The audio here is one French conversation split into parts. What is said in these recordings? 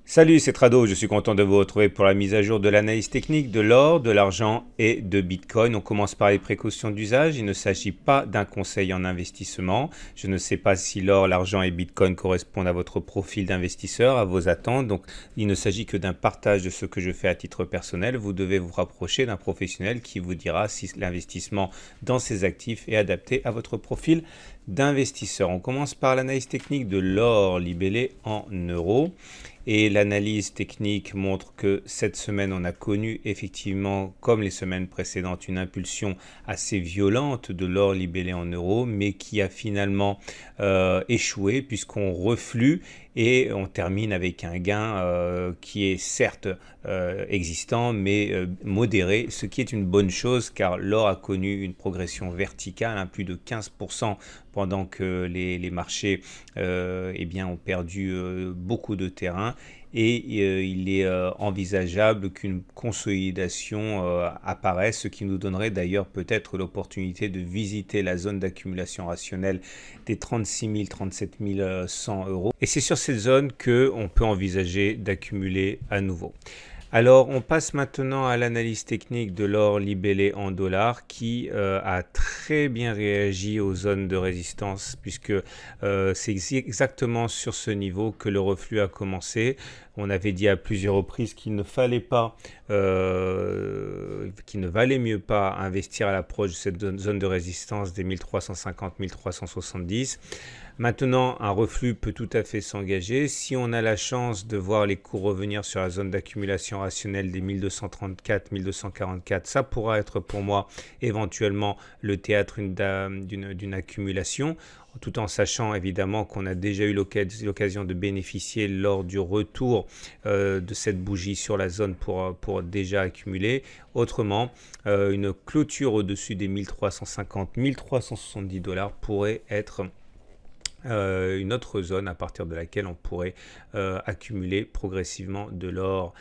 Salut, c'est Trado, je suis content de vous retrouver pour la mise à jour de l'analyse technique de l'or, de l'argent et de Bitcoin. On commence par les précautions d'usage. Il ne s'agit pas d'un conseil en investissement. Je ne sais pas si l'or, l'argent et Bitcoin correspondent à votre profil d'investisseur, à vos attentes. Donc, il ne s'agit que d'un partage de ce que je fais à titre personnel. Vous devez vous rapprocher d'un professionnel qui vous dira si l'investissement dans ces actifs est adapté à votre profil d'investisseur. On commence par l'analyse technique de l'or libellé en euros. Et l'analyse technique montre que cette semaine, on a connu effectivement, comme les semaines précédentes, une impulsion assez violente de l'or libellé en euros, mais qui a finalement échoué puisqu'on reflue et on termine avec un gain qui est certes existant, mais modéré, ce qui est une bonne chose car l'or a connu une progression verticale, plus de 15%, pendant que les marchés ont perdu beaucoup de terrain. Et il est envisageable qu'une consolidation apparaisse, ce qui nous donnerait d'ailleurs peut-être l'opportunité de visiter la zone d'accumulation rationnelle des 36 000, 37 100 euros. Et c'est sur cette zone qu'on peut envisager d'accumuler à nouveau. Alors, on passe maintenant à l'analyse technique de l'or libellé en dollars qui a très bien réagi aux zones de résistance puisque c'est exactement sur ce niveau que le reflux a commencé. On avait dit à plusieurs reprises qu'il ne fallait pas, qu'il ne valait mieux pas investir à l'approche de cette zone de résistance des 1350-1370. Maintenant, un reflux peut tout à fait s'engager. Si on a la chance de voir les cours revenir sur la zone d'accumulation rationnelle des 1234, 1244, ça pourra être pour moi éventuellement le théâtre d'une accumulation, tout en sachant évidemment qu'on a déjà eu l'occasion de bénéficier lors du retour de cette bougie sur la zone pour déjà accumuler. Autrement, une clôture au-dessus des 1350, 1370 dollars pourrait être une autre zone à partir de laquelle on pourrait accumuler progressivement de l'or.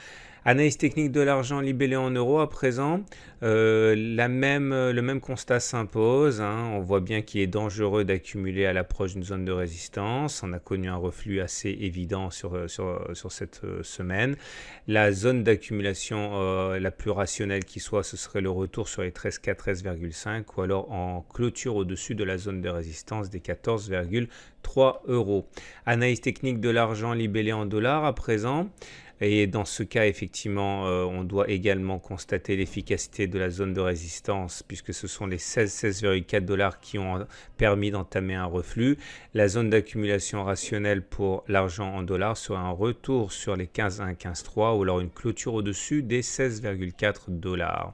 Analyse technique de l'argent libellé en euros à présent, le même constat s'impose. On voit bien qu'il est dangereux d'accumuler à l'approche d'une zone de résistance. On a connu un reflux assez évident sur cette semaine. La zone d'accumulation la plus rationnelle qui soit, ce serait le retour sur les 13,5 ou alors en clôture au-dessus de la zone de résistance des 14,3 euros. Analyse technique de l'argent libellé en dollars à présent. Et dans ce cas, effectivement, on doit également constater l'efficacité de la zone de résistance puisque ce sont les 16,4 dollars qui ont permis d'entamer un reflux. La zone d'accumulation rationnelle pour l'argent en dollars sera un retour sur les 15,1, 15,3 ou alors une clôture au-dessus des 16,4 dollars.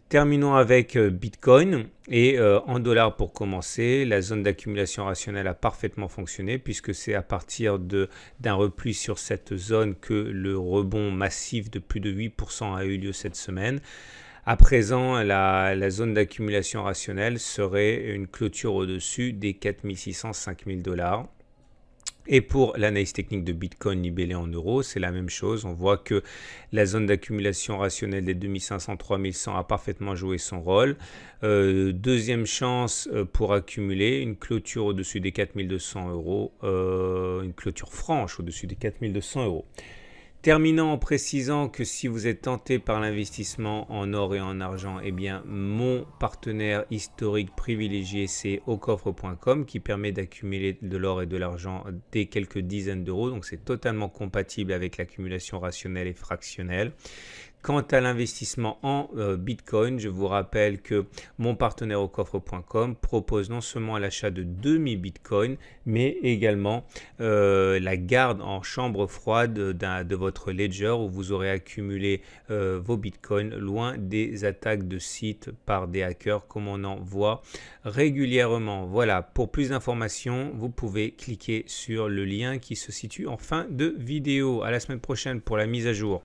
Terminons avec Bitcoin et en dollars pour commencer, la zone d'accumulation rationnelle a parfaitement fonctionné puisque c'est à partir d'un repli sur cette zone que le rebond massif de plus de 8% a eu lieu cette semaine. À présent, la zone d'accumulation rationnelle serait une clôture au-dessus des 4600, 5000 dollars. Et pour l'analyse technique de Bitcoin libellé en euros, c'est la même chose. On voit que la zone d'accumulation rationnelle des 2500, 3100 a parfaitement joué son rôle. Deuxième chance pour accumuler, une clôture au-dessus des 4200 euros, une clôture franche au-dessus des 4200 euros. Terminant en précisant que si vous êtes tenté par l'investissement en or et en argent, eh bien mon partenaire historique privilégié c'est aucoffre.com qui permet d'accumuler de l'or et de l'argent dès quelques dizaines d'euros. Donc c'est totalement compatible avec l'accumulation rationnelle et fractionnelle. Quant à l'investissement en Bitcoin, je vous rappelle que mon partenaire aucoffre.com propose non seulement l'achat de demi-Bitcoin, mais également la garde en chambre froide de votre ledger où vous aurez accumulé vos Bitcoins loin des attaques de sites par des hackers comme on en voit régulièrement. Voilà, pour plus d'informations, vous pouvez cliquer sur le lien qui se situe en fin de vidéo. À la semaine prochaine pour la mise à jour.